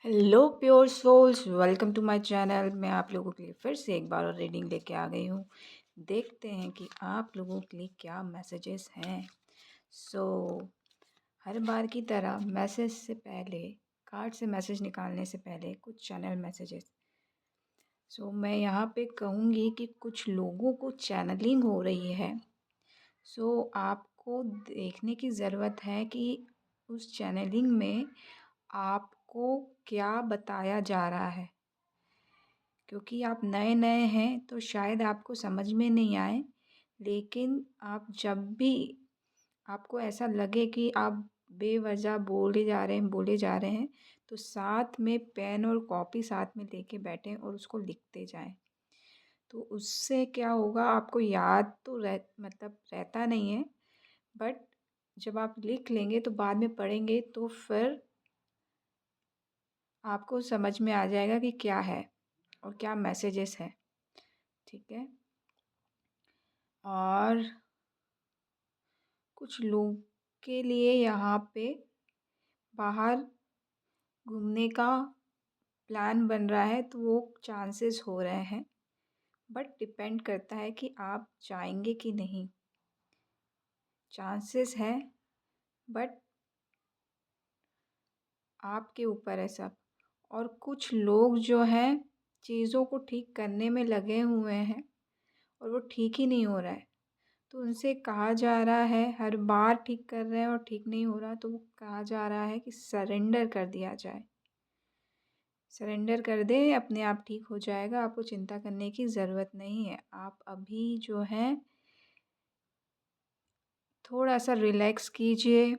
Hello pure souls, welcome to my channel. मैं आप लोगों के लिए फिर से एक बार और रीडिंग लेके आ गई हूँ। देखते हैं कि आप लोगों के लिए क्या मैसेजेस हैं। सो हर बार की तरह मैसेज से पहले, कार्ड से मैसेज निकालने से पहले कुछ चैनल मैसेजेस। मैं यहाँ पे कहूँगी कि कुछ लोगों को चैनलिंग हो रही है। आपको देखने की ज़रूरत है कि उस चैनलिंग में आपको क्या बताया जा रहा है। क्योंकि आप नए नए हैं तो शायद आपको समझ में नहीं आए, लेकिन आप जब भी आपको ऐसा लगे कि आप बेवजह बोले जा रहे हैं, तो साथ में पेन और कॉपी साथ में लेके बैठें और उसको लिखते जाएं। तो उससे क्या होगा, आपको याद तो रहता नहीं है, बट जब आप लिख लेंगे तो बाद में पढ़ेंगे तो फिर आपको समझ में आ जाएगा कि क्या है और क्या मैसेजेस हैं। ठीक है। और कुछ लोग के लिए यहाँ पे बाहर घूमने का प्लान बन रहा है, तो वो चांसेस हो रहे हैं, बट डिपेंड करता है कि आप जाएंगे कि नहीं। चांसेस हैं, बट आपके ऊपर है सब। और कुछ लोग जो हैं चीज़ों को ठीक करने में लगे हुए हैं और वो ठीक ही नहीं हो रहा है, तो उनसे कहा जा रहा है, हर बार ठीक कर रहे हैं और ठीक नहीं हो रहा, तो वो कहा जा रहा है कि सरेंडर कर दिया जाए। सरेंडर कर दें, अपने आप ठीक हो जाएगा, आपको चिंता करने की ज़रूरत नहीं है। आप अभी जो है थोड़ा सा रिलैक्स कीजिए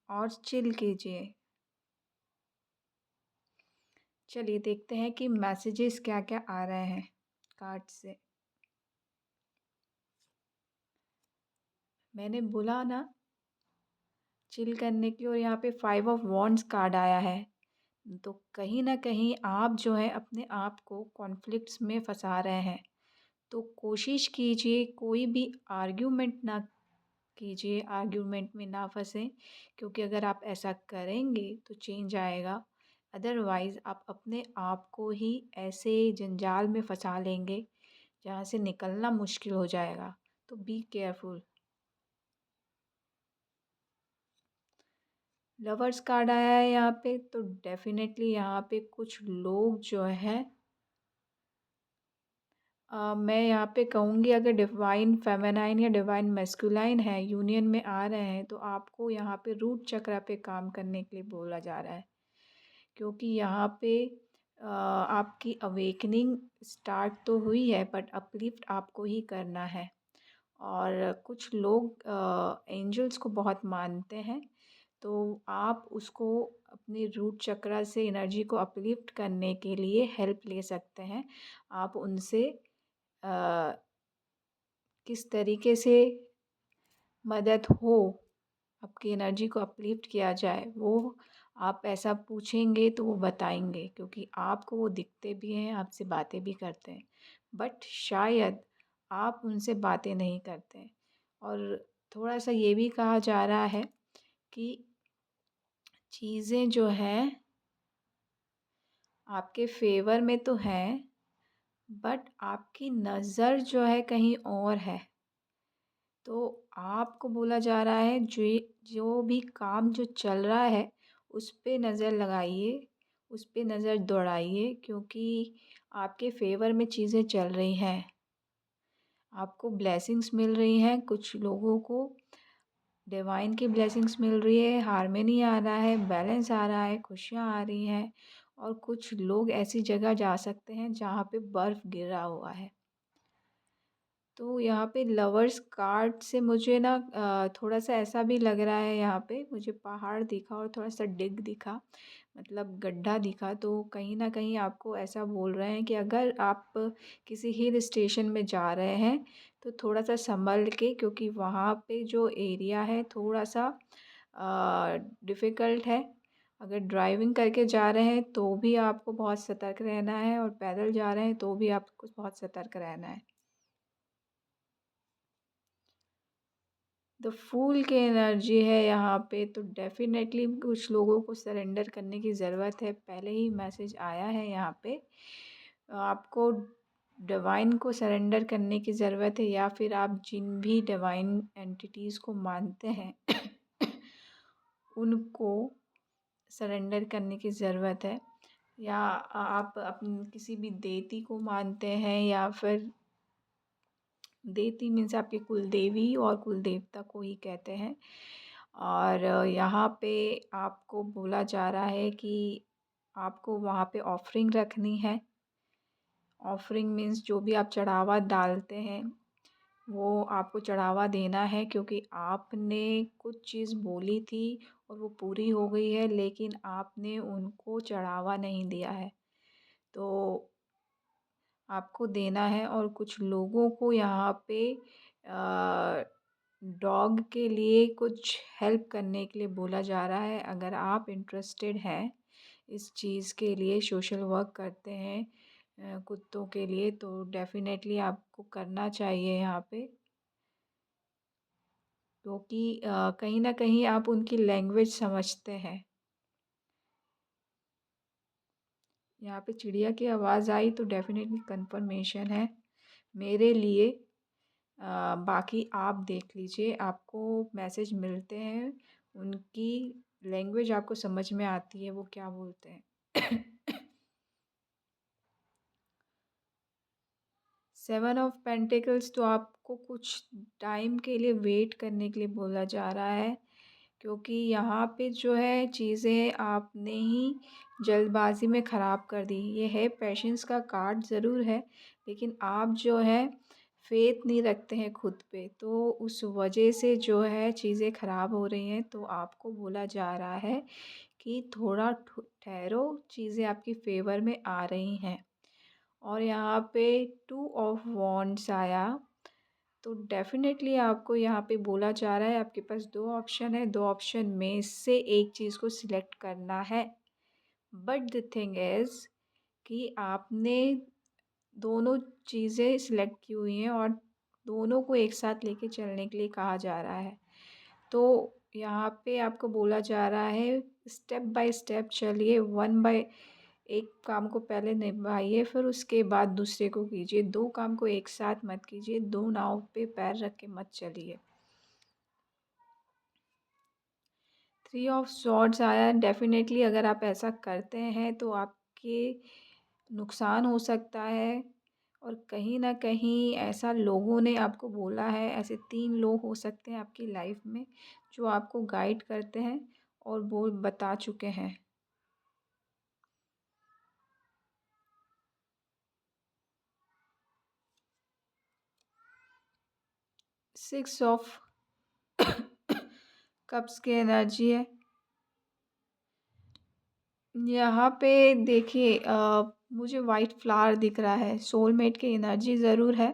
और चिल कीजिए। चलिए देखते हैं कि मैसेजेस क्या क्या आ रहे हैं कार्ड से। मैंने बोला ना चिल करने की, और यहाँ पे 5 ऑफ वॉन्ड्स कार्ड आया है। तो कहीं ना कहीं आप जो है अपने आप को कॉन्फ्लिक्ट्स में फंसा रहे हैं। तो कोशिश कीजिए कोई भी आर्ग्यूमेंट ना कीजिए, आर्ग्यूमेंट में ना फंसें, क्योंकि अगर आप ऐसा करेंगे तो चेंज आएगा। अदरवाइज़ आप अपने आप को ही ऐसे जंजाल में फंसा लेंगे जहाँ से निकलना मुश्किल हो जाएगा। तो बी केयरफुल। लवर्स कार्ड आया है यहाँ पे, तो डेफिनेटली यहाँ पे कुछ लोग जो है मैं यहाँ पे कहूँगी, अगर डिवाइन फेमिनाइन या डिवाइन मैस्कुलाइन है, यूनियन में आ रहे हैं, तो आपको यहाँ पे रूट चक्र पे काम करने के लिए बोला जा रहा है। क्योंकि यहाँ पे आपकी अवेकनिंग स्टार्ट तो हुई है, बट अपलिफ्ट आपको ही करना है। और कुछ लोग एंजल्स को बहुत मानते हैं, तो आप उसको अपनी रूट चक्र से एनर्जी को अपलिफ्ट करने के लिए हेल्प ले सकते हैं। आप उनसे अ, किस तरीके से मदद हो, आपकी एनर्जी को अपलिफ्ट किया जाए, वो आप ऐसा पूछेंगे तो वो बताएंगे, क्योंकि आपको वो दिखते भी हैं, आपसे बातें भी करते हैं, बट शायद आप उनसे बातें नहीं करते हैं। और थोड़ा सा ये भी कहा जा रहा है कि चीज़ें जो हैं आपके फेवर में तो हैं, बट आपकी नज़र जो है कहीं और है। तो आपको बोला जा रहा है जो भी काम जो चल रहा है उस पे नज़र लगाइए, उस पे नज़र दौड़ाइए, क्योंकि आपके फेवर में चीज़ें चल रही हैं। आपको ब्लेसिंग्स मिल रही हैं, कुछ लोगों को डिवाइन की ब्लेसिंग्स मिल रही है, हार्मनी आ रहा है, बैलेंस आ रहा है, खुशियाँ आ रही हैं। और कुछ लोग ऐसी जगह जा सकते हैं जहाँ पे बर्फ़ गिरा हुआ है। तो यहाँ पे लवर्स कार्ड से मुझे ना थोड़ा सा ऐसा भी लग रहा है, यहाँ पे मुझे पहाड़ दिखा और थोड़ा सा डिग दिखा, मतलब गड्ढा दिखा। तो कहीं ना कहीं आपको ऐसा बोल रहे हैं कि अगर आप किसी हिल स्टेशन में जा रहे हैं तो थोड़ा सा संभल के, क्योंकि वहाँ पे जो एरिया है थोड़ा सा डिफ़िकल्ट है। अगर ड्राइविंग करके जा रहे हैं तो भी आपको बहुत सतर्क रहना है, और पैदल जा रहे हैं तो भी आपको बहुत सतर्क रहना है। द फूल की एनर्जी है यहाँ पे, तो डेफ़िनेटली कुछ लोगों को सरेंडर करने की ज़रूरत है। पहले ही मैसेज आया है यहाँ पे। आपको डिवाइन को सरेंडर करने की ज़रूरत है, या फिर आप जिन भी डिवाइन एंटिटीज़ को मानते हैं उनको सरेंडर करने की ज़रूरत है। या आप अपनी किसी भी देती को मानते हैं, या फिर देती मीन्स आपकी कुलदेवी और कुलदेवता को ही कहते हैं। और यहाँ पे आपको बोला जा रहा है कि आपको वहाँ पे ऑफरिंग रखनी है। ऑफरिंग मीन्स जो भी आप चढ़ावा डालते हैं वो आपको चढ़ावा देना है, क्योंकि आपने कुछ चीज़ बोली थी और वो पूरी हो गई है, लेकिन आपने उनको चढ़ावा नहीं दिया है, तो आपको देना है। और कुछ लोगों को यहाँ पे डॉग के लिए कुछ हेल्प करने के लिए बोला जा रहा है। अगर आप इंटरेस्टेड हैं इस चीज़ के लिए, सोशल वर्क करते हैं कुत्तों के लिए, तो डेफ़िनेटली आपको करना चाहिए यहाँ पे। क्योंकि कहीं न कहीं आप उनकी लैंग्वेज समझते हैं। यहाँ पे चिड़िया की आवाज़ आई तो डेफ़िनेटली कन्फर्मेशन है मेरे लिए। बाकी आप देख लीजिए, आपको मैसेज मिलते हैं, उनकी लैंग्वेज आपको समझ में आती है वो क्या बोलते हैं। 7 ऑफ पेंटिकल्स, तो आपको कुछ टाइम के लिए वेट करने के लिए बोला जा रहा है, क्योंकि यहाँ पे जो है चीज़ें आपने ही जल्दबाज़ी में ख़राब कर दी। ये है पेशेंस का कार्ड ज़रूर है, लेकिन आप जो है फ़ेथ नहीं रखते हैं खुद पे, तो उस वजह से जो है चीज़ें ख़राब हो रही हैं। तो आपको बोला जा रहा है कि थोड़ा ठहरो, चीज़ें आपकी फ़ेवर में आ रही हैं। और यहाँ पे 2 ऑफ वॉन्ड्स आया, तो डेफ़िनेटली आपको यहाँ पे बोला जा रहा है आपके पास 2 ऑप्शन है, 2 ऑप्शन में से एक चीज़ को सिलेक्ट करना है। बट द थिंग इज़ कि आपने दोनों चीज़ें सिलेक्ट की हुई हैं और दोनों को एक साथ लेके चलने के लिए कहा जा रहा है। तो यहाँ पे आपको बोला जा रहा है स्टेप बाय स्टेप चलिए, वन बाय एक काम को पहले निभाइए, फिर उसके बाद दूसरे को कीजिए। 2 काम को एक साथ मत कीजिए, 2 नाव पे पैर रख के मत चलिए। 3 ऑफ सॉर्ड्स आया, डेफ़िनेटली अगर आप ऐसा करते हैं तो आपके नुकसान हो सकता है। और कहीं न कहीं ऐसा लोगों ने आपको बोला है, ऐसे 3 लोग हो सकते हैं आपकी लाइफ़ में जो आपको गाइड करते हैं और वो बता चुके हैं। 6 ऑफ कप्स की एनर्जी है। यहाँ पे देखिए मुझे वाइट फ्लावर दिख रहा है, सोलमेट की एनर्जी ज़रूर है।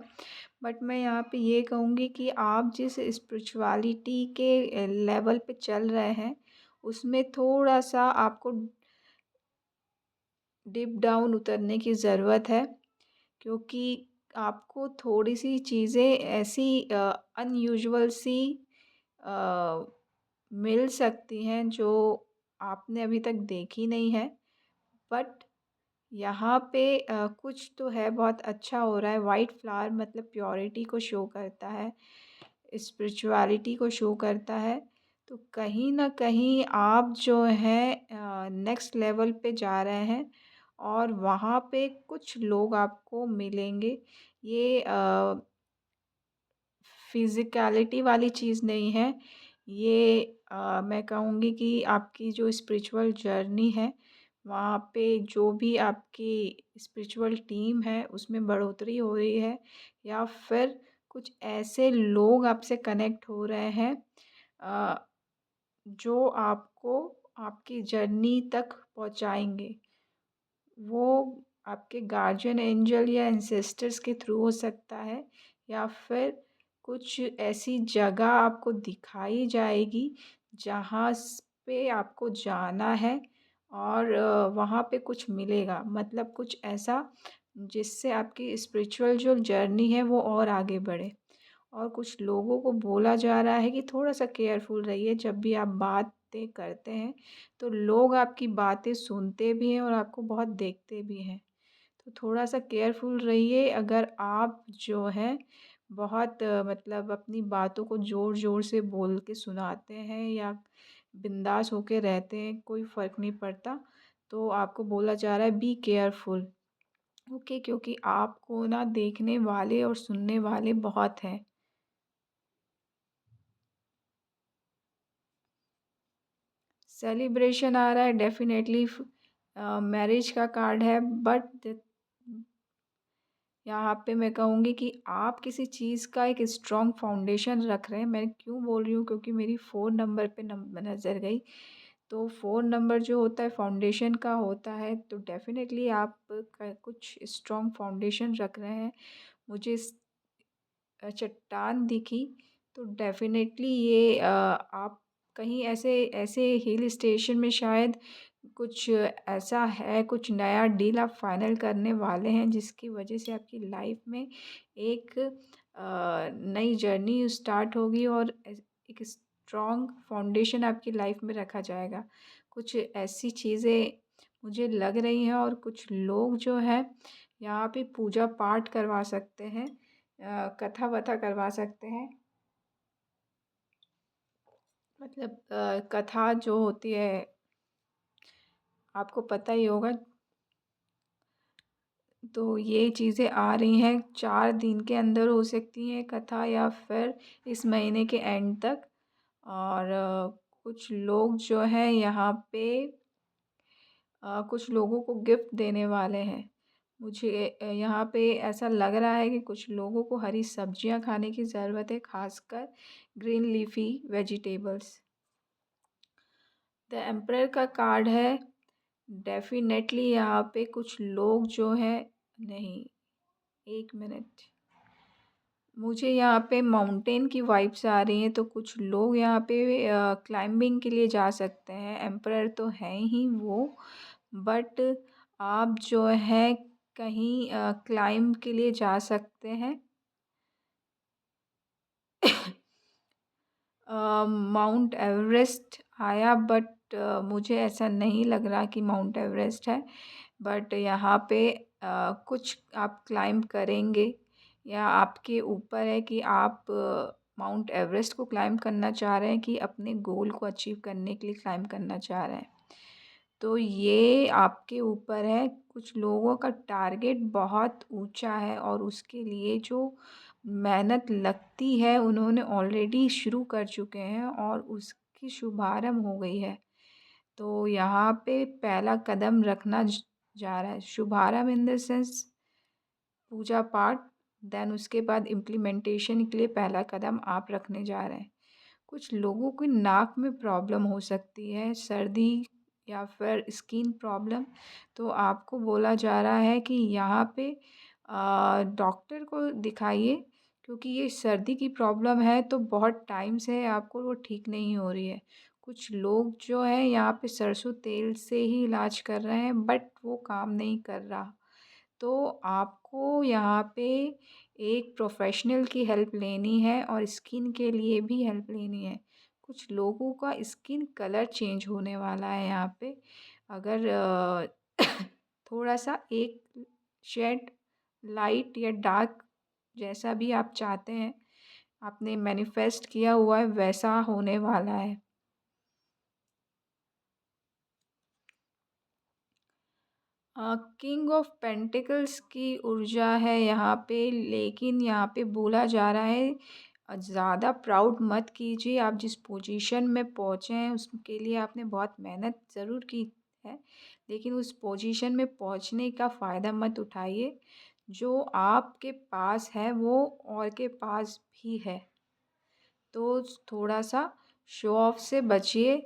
बट मैं यहाँ पे ये कहूँगी कि आप जिस स्पिरिचुअलिटी के लेवल पे चल रहे हैं, उसमें थोड़ा-सा आपको डीप डाउन उतरने की ज़रूरत है, क्योंकि आपको थोड़ी-सी चीज़ें ऐसी अनयूजुअल सी अ, मिल सकती हैं जो आपने अभी तक देखी नहीं है। बट यहाँ पे कुछ तो है, बहुत अच्छा हो रहा है। वाइट फ्लावर मतलब प्योरिटी को शो करता है, स्पिरिचुअलिटी को शो करता है। तो कहीं न कहीं आप जो हैं नेक्स्ट लेवल पे जा रहे हैं और वहाँ पे कुछ लोग आपको मिलेंगे। ये फ़िज़िकैलिटी वाली चीज़ नहीं है। ये मैं कहूँगी कि आपकी जो स्पिरिचुअल जर्नी है, वहाँ पे जो भी आपकी स्पिरिचुअल टीम है, उसमें बढ़ोतरी हो रही है, या फिर कुछ ऐसे लोग आपसे कनेक्ट हो रहे हैं अ, जो आपको आपकी जर्नी तक पहुँचाएँगे। वो आपके गार्जियन एंजल या एंसेस्टर्स के थ्रू हो सकता है, या फिर कुछ ऐसी जगह आपको दिखाई जाएगी जहाँ पे आपको जाना है, और वहाँ पे कुछ मिलेगा, मतलब कुछ ऐसा जिससे आपकी स्पिरिचुअल जो जर्नी है वो और आगे बढ़े। और कुछ लोगों को बोला जा रहा है कि थोड़ा-सा केयरफुल रहिए जब भी आप बातें करते हैं, तो लोग आपकी बातें सुनते भी हैं और आपको बहुत देखते भी हैं। तो थोड़ा-सा केयरफुल रहिए अगर आप जो है बहुत मतलब अपनी बातों को ज़ोर-ज़ोर से बोल के सुनाते हैं या बिंदास होके रहते हैं, कोई फ़र्क नहीं पड़ता। तो आपको बोला जा रहा है बी केयरफुल, ओके? क्योंकि आपको ना देखने वाले और सुनने वाले बहुत हैं। सेलिब्रेशन आ रहा है डेफ़िनेटली मैरिज का कार्ड है बट यहाँ पे मैं कहूँगी कि आप किसी चीज़ का एक स्ट्रॉन्ग फाउंडेशन रख रहे हैं। मैं क्यों बोल रही हूँ क्योंकि मेरी फ़ोन नंबर पे नज़र गई। तो फ़ोन नंबर जो होता है फाउंडेशन का होता है तो डेफ़िनेटली आप कुछ स्ट्रॉन्ग फाउंडेशन रख रहे हैं। मुझे चट्टान दिखी तो डेफ़िनेटली ये आप कहीं ऐसे ऐसे हिल स्टेशन में शायद कुछ ऐसा है, कुछ नया डील आप फाइनल करने वाले हैं जिसकी वजह से आपकी लाइफ में एक नई जर्नी स्टार्ट होगी और एक स्ट्रॉन्ग फाउंडेशन आपकी लाइफ में रखा जाएगा। कुछ ऐसी चीज़ें मुझे लग रही हैं और कुछ लोग जो हैं यहाँ पे पूजा पाठ करवा सकते हैं, कथा-वथा करवा सकते हैं। मतलब कथा जो होती है आपको पता ही होगा। तो ये चीज़ें आ रही हैं 4 दिन के अंदर हो सकती हैं कथा या फिर इस महीने के एंड तक। और कुछ लोग जो हैं यहाँ पे कुछ लोगों को गिफ्ट देने वाले हैं। मुझे यहाँ पे ऐसा लग रहा है कि कुछ लोगों को हरी सब्जियाँ खाने की ज़रूरत है, ख़ासकर green leafy vegetables. The emperor का कार्ड है, डेफ़िनेटली यहाँ पे कुछ लोग जो हैं नहीं, 1 मिनट। मुझे यहाँ पे माउंटेन की वाइब्स आ रही हैं, तो कुछ लोग यहाँ पे क्लाइंबिंग के लिए जा सकते हैं। एम्परर तो हैं ही वो, बट आप जो है कहीं क्लाइंब के लिए जा सकते हैं। माउंट एवरेस्ट आया बट मुझे ऐसा नहीं लग रहा कि माउंट एवरेस्ट है। बट यहाँ पे कुछ आप क्लाइंब करेंगे या आपके ऊपर है कि आप माउंट एवरेस्ट को क्लाइंब करना चाह रहे हैं कि अपने गोल को अचीव करने के लिए क्लाइंब करना चाह रहे हैं। तो ये आपके ऊपर है। कुछ लोगों का टारगेट बहुत ऊँचा है और उसके लिए जो मेहनत लगती है उन्होंने ऑलरेडी शुरू कर चुके हैं और उसकी शुभारंभ हो गई है। तो यहाँ पे पहला कदम रखना जा रहा है। शुभारंभ इन द सेंस पूजा पाठ, देन उसके बाद इम्प्लीमेंटेशन के लिए पहला कदम आप रखने जा रहे हैं। कुछ लोगों की नाक में प्रॉब्लम हो सकती है, सर्दी या फिर स्किन प्रॉब्लम। तो आपको बोला जा रहा है कि यहाँ पे डॉक्टर को दिखाइए क्योंकि ये सर्दी की प्रॉब्लम है तो बहुत टाइम से आपको वो ठीक नहीं हो रही है। कुछ लोग जो हैं यहाँ पे सरसों तेल से ही इलाज कर रहे हैं बट वो काम नहीं कर रहा। तो आपको यहाँ पे एक प्रोफ़ेशनल की हेल्प लेनी है और स्किन के लिए भी हेल्प लेनी है। कुछ लोगों का स्किन कलर चेंज होने वाला है यहाँ पे। अगर थोड़ा-सा एक शेड लाइट या डार्क जैसा भी आप चाहते हैं, आपने मैनिफेस्ट किया हुआ है वैसा होने वाला है। किंग ऑफ पेंटिकल्स की ऊर्जा है यहाँ पे, लेकिन यहाँ पे बोला जा रहा है ज़्यादा प्राउड मत कीजिए। आप जिस पोजीशन में पहुँचे हैं उसके लिए आपने बहुत मेहनत ज़रूर की है, लेकिन उस पोजीशन में पहुँचने का फ़ायदा मत उठाइए। जो आपके पास है वो और के पास भी है। तो थोड़ा-सा शो ऑफ से बचिए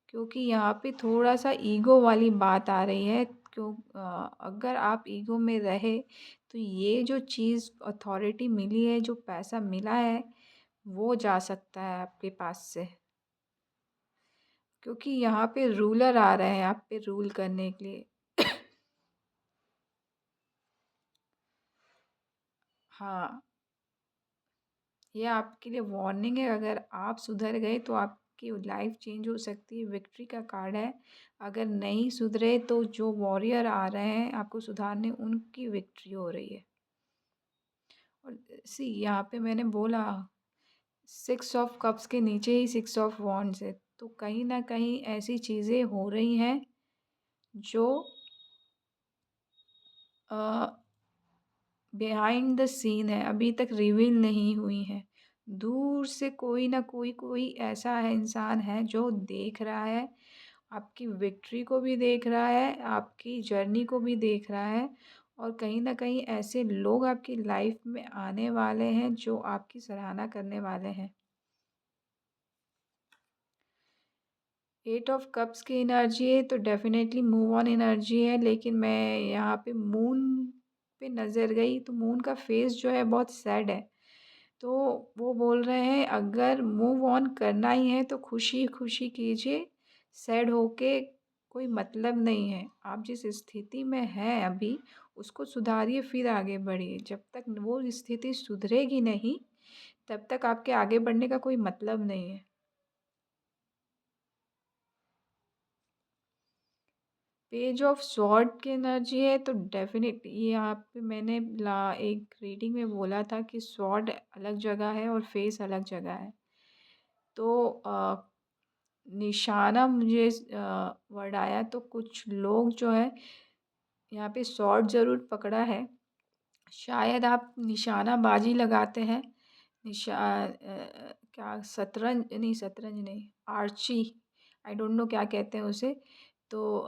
क्योंकि यहाँ पे थोड़ा-सा ईगो वाली बात आ रही है। अगर आप ईगो में रहे तो ये जो चीज़ अथॉरिटी मिली है, जो पैसा मिला है, वो जा सकता है आपके पास से। क्योंकि यहाँ पे रूलर आ रहे हैं आप पे रूल करने के लिए। हाँ, ये आपके लिए वार्निंग है, अगर आप सुधर गए तो आपकी लाइफ चेंज हो सकती है, विक्ट्री का कार्ड है। अगर नहीं सुधरे तो जो वॉरियर आ रहे हैं आपको सुधारने, उनकी विक्ट्री हो रही है। और सी यहाँ पे मैंने बोला 6 ऑफ कप्स के नीचे ही 6 ऑफ वॉन्ड्स है, तो कहीं ना कहीं ऐसी चीज़ें हो रही हैं जो बिहाइंड द सीन है, अभी तक रिवील नहीं हुई है। दूर से कोई ना कोई ऐसा है, इंसान है जो देख रहा है, आपकी विक्ट्री को भी देख रहा है, आपकी जर्नी को भी देख रहा है। और कहीं ना कहीं ऐसे लोग आपकी लाइफ में आने वाले हैं जो आपकी सराहना करने वाले हैं। 8 ऑफ कप्स की एनर्जी है तो डेफिनेटली मूव ऑन एनर्जी है, लेकिन मैं यहाँ पे मून पे नज़र गई तो मून का फेस जो है बहुत सैड है। तो वो बोल रहे हैं अगर मूव ऑन करना ही है तो खुशी खुशी कीजिए, सैड होके कोई मतलब नहीं है। आप जिस स्थिति में हैं अभी उसको सुधारिए, फिर आगे बढ़िए। जब तक वो स्थिति सुधरेगी नहीं तब तक आपके आगे बढ़ने का कोई मतलब नहीं है। पेज ऑफ स्वॉर्ड की एनर्जी है तो डेफिनेटली यहाँ पे मैंने ला एक रीडिंग में बोला था कि स्वॉर्ड अलग जगह है और फेस अलग जगह है। तो निशाना मुझे वर्ड आया तो कुछ लोग जो है यहाँ पे स्वॉर्ड ज़रूर पकड़ा है। शायद आप निशानाबाजी लगाते हैं, क्या शतरंज नहीं, आर्ची, आई डोंट नो क्या कहते हैं उसे। तो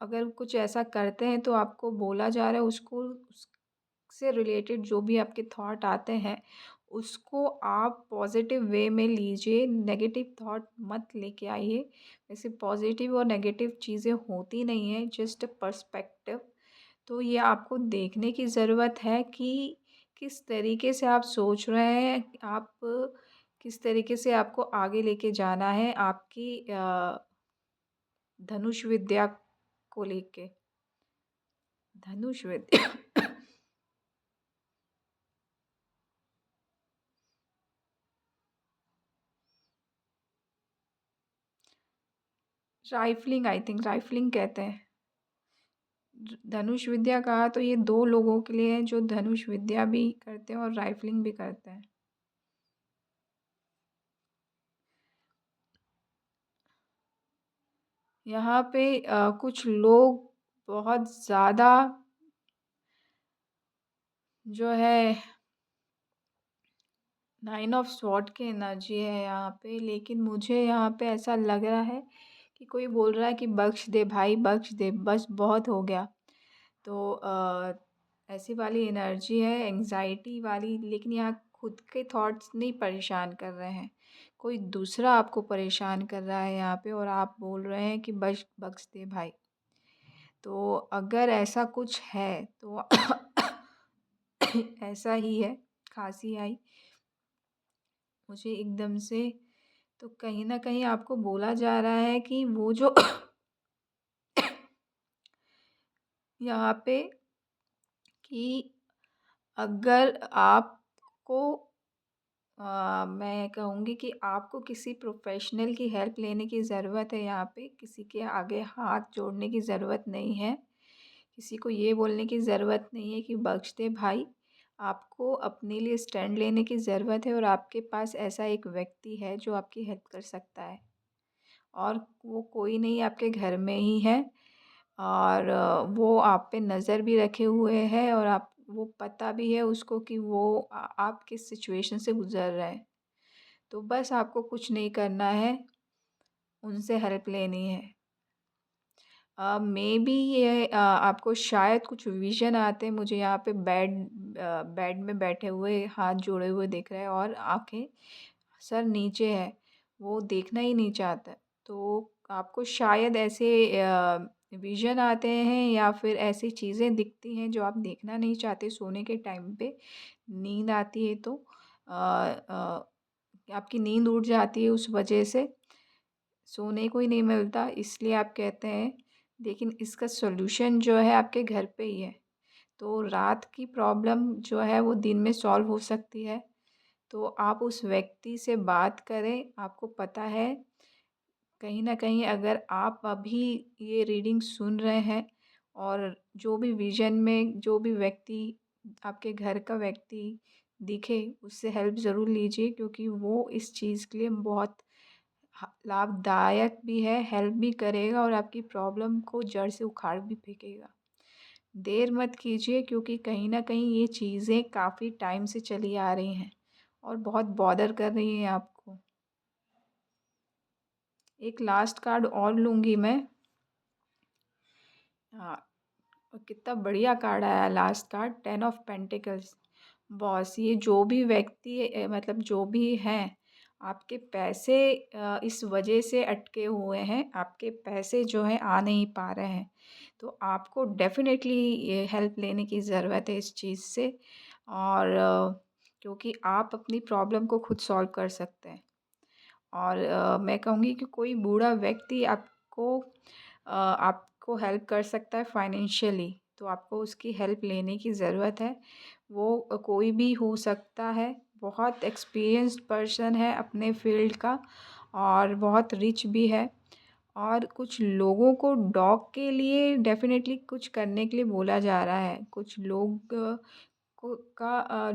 अगर कुछ ऐसा करते हैं तो आपको बोला जा रहा है उसको, उससे रिलेटेड जो भी आपके थॉट आते हैं उसको आप पॉजिटिव वे में लीजिए, नेगेटिव थॉट मत लेके आइए। वैसे पॉजिटिव और नेगेटिव चीज़ें होती नहीं हैं, जस्ट पर्सपेक्टिव। तो ये आपको देखने की ज़रूरत है कि किस तरीके से आप सोच रहे हैं, आप किस तरीके से आपको आगे लेके जाना है आपकी धनुष विद्या को लेके। धनुष विद्या राइफलिंग, आई थिंक राइफलिंग कहते हैं। धनुष विद्या कहा तो ये दो लोगों के लिए है जो धनुष विद्या भी करते हैं और राइफलिंग भी करते हैं। यहाँ पे कुछ लोग बहुत ज़्यादा जो है 9 ऑफ स्वॉर्ड की एनर्जी है यहाँ पे, लेकिन मुझे यहाँ पे ऐसा लग रहा है कि कोई बोल रहा है कि बख्श दे भाई, बख्श दे, बस बहुत हो गया। तो ऐसी वाली एनर्जी है, एंग्जाइटी वाली। लेकिन यहाँ खुद के थॉट्स नहीं परेशान कर रहे हैं, कोई दूसरा आपको परेशान कर रहा है यहाँ पे, और आप बोल रहे हैं कि बस बख्श दे भाई। तो अगर ऐसा कुछ है तो ऐसा ही है। खांसी आई मुझे एकदम से, तो कहीं न कहीं आपको बोला जा रहा है कि वो जो यहाँ पे कि अगर आपको मैं कहूँगी कि आपको किसी प्रोफ़ेशनल की हेल्प लेने की ज़रूरत है यहाँ पे, किसी के आगे हाथ जोड़ने की ज़रूरत नहीं है। किसी को ये बोलने की ज़रूरत नहीं है कि बख्श दे भाई। आपको अपने लिए स्टैंड लेने की ज़रूरत है और आपके पास ऐसा एक व्यक्ति है जो आपकी हेल्प कर सकता है। और वो कोई नहीं, आपके घर में ही है। और वो आप पे नज़र भी रखे हुए है, और आप वो पता भी है उसको कि वो आप किस सिचुएशन से गुज़र रहे हैं। तो बस आपको कुछ नहीं करना है, उनसे हेल्प लेनी है। मेबी ये आपको शायद कुछ विज़न आते हैं, मुझे यहाँ पे बेड में बैठे हुए हाथ जोड़े हुए दिख रहे हैं और आँखें, सर नीचे है, वो देखना ही नहीं चाहता। तो आपको शायद ऐसे विज़न आते हैं या फिर ऐसी चीज़ें दिखती हैं जो आप देखना नहीं चाहते सोने के टाइम पे। नींद आती है तो आपकी नींद उड़ जाती है उस वजह से, सोने को ही नहीं मिलता इसलिए आप कहते हैं। लेकिन इसका सॉल्यूशन जो है आपके घर पे ही है। तो रात की प्रॉब्लम जो है वो दिन में सॉल्व हो सकती है। तो आप उस व्यक्ति से बात करें। आपको पता है कहीं न कहीं अगर आप अभी ये रीडिंग सुन रहे हैं और जो भी विज़न में जो भी व्यक्ति आपके घर का व्यक्ति दिखे, उससे हेल्प ज़रूर लीजिए क्योंकि वो इस चीज़ के लिए बहुत लाभदायक भी है, हेल्प भी करेगा और आपकी प्रॉब्लम को जड़ से उखाड़ भी फेंकेगा। देर मत कीजिए क्योंकि कहीं न कहीं ये चीज़ें काफ़ी टाइम से चली आ रही हैं और बहुत बॉदर कर रही हैं आपको। एक लास्ट कार्ड और लूँगी मैं। हाँ, और कितना बढ़िया कार्ड आया last card, 10 of pentacles. Boss, ये जो भी व्यक्ति मतलब जो भी हैं, आपके पैसे इस वजह से अटके हुए हैं, आपके पैसे जो हैं आ नहीं पा रहे हैं। तो आपको डेफ़िनेटली ये हेल्प लेने की ज़रूरत है इस चीज़ से और क्योंकि आप अपनी प्रॉब्लम को खुद सॉल्व कर सकते हैं। और मैं कहूँगी कि कोई बूढ़ा व्यक्ति आपको हेल्प कर सकता है फाइनेंशियली, तो आपको उसकी हेल्प लेने की ज़रूरत है। वो कोई भी हो सकता है, बहुत एक्सपीरियंस्ड पर्सन है अपने फ़ील्ड का और बहुत रिच भी है। और कुछ लोगों को डॉग के लिए डेफ़िनेटली कुछ करने के लिए बोला जा रहा है। कुछ लोग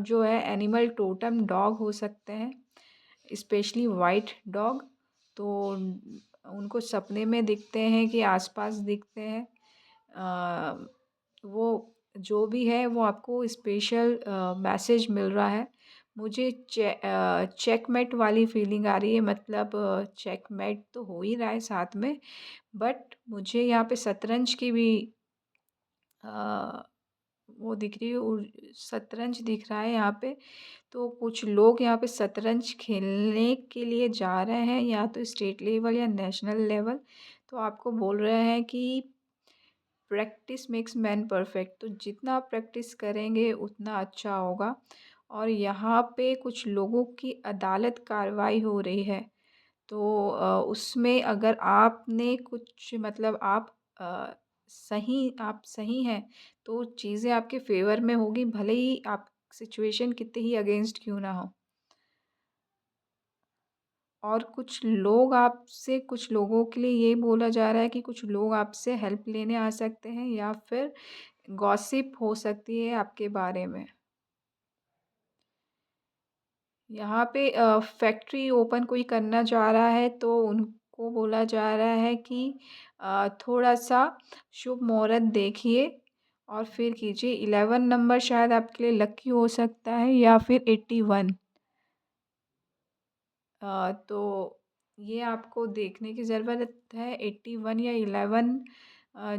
जो है एनिमल टोटम डॉग हो सकते हैं, स्पेशली वाइट डॉग। तो उनको सपने में दिखते हैं कि आसपास दिखते हैं। अ, वो जो भी है वो आपको स्पेशल मैसेज मिल रहा है। मुझे चेकमेट वाली फीलिंग आ रही है, मतलब चेकमेट तो हो ही रहा है साथ में, बट मुझे यहाँ पे शतरंज की भी अ, वो दिख रही है, शतरंज दिख रहा है यहाँ पे। तो कुछ लोग यहाँ पे शतरंज खेलने के लिए जा रहे हैं, या तो स्टेट लेवल या नेशनल लेवल। तो आपको बोल रहे हैं कि प्रैक्टिस मेक्स मैन परफेक्ट, तो जितना आप प्रैक्टिस करेंगे उतना अच्छा होगा। और यहाँ पे कुछ लोगों की अदालत कार्रवाई हो रही है, तो उसमें अगर आपने कुछ मतलब आप सही हैं, तो चीज़ें आपके फ़ेवर में होगी, भले ही आप सिचुएशन कितनी ही अगेंस्ट क्यों ना हो। और कुछ लोगों के लिए ये बोला जा रहा है कि कुछ लोग आपसे हेल्प लेने आ सकते हैं या फिर गॉसिप हो सकती है आपके बारे में। यहाँ पे फैक्ट्री ओपन कोई करना चाह रहा है, तो उनको बोला जा रहा है कि थोड़ा-सा शुभ मुहूर्त देखिए और फिर कीजिए। 11 नंबर शायद आपके लिए लकी हो सकता है या फिर 81। तो ये आपको देखने की ज़रूरत है, 81 या 11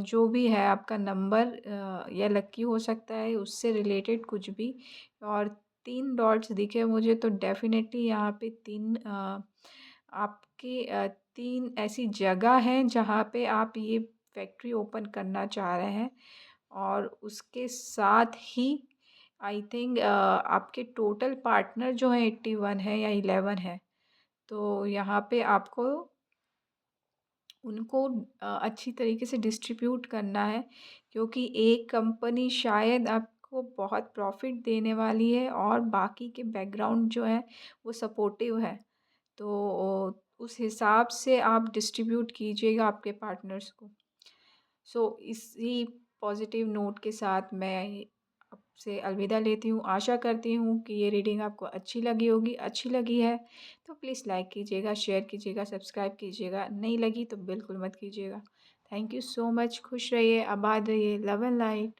जो भी है आपका नंबर या लकी हो सकता है, उससे रिलेटेड कुछ भी। और 3 डॉट्स दिखे मुझे, तो डेफ़िनेटली यहाँ पे 3 आपके 3 ऐसी जगह हैं जहाँ पे आप ये फैक्ट्री ओपन करना चाह रहे हैं। और उसके साथ ही आई थिंक आपके टोटल पार्टनर जो हैं 81 है या 11 है। तो यहाँ पे आपको उनको अच्छी तरीके से डिस्ट्रीब्यूट करना है, क्योंकि एक कंपनी शायद आपको बहुत प्रॉफ़िट देने वाली है और बाकी के बैकग्राउंड जो है वो सपोर्टिव है। तो उस हिसाब से आप डिस्ट्रीब्यूट कीजिएगा आपके पार्टनर्स को। सो इसी पॉजिटिव नोट के साथ मैं आपसे अलविदा लेती हूँ। आशा करती हूँ कि ये रीडिंग आपको अच्छी लगी होगी। अच्छी लगी है तो प्लीज़ लाइक कीजिएगा, शेयर कीजिएगा, सब्सक्राइब कीजिएगा। नहीं लगी तो बिल्कुल मत कीजिएगा। Thank you so much. खुश रहिए, आबाद रहिए। Love and light.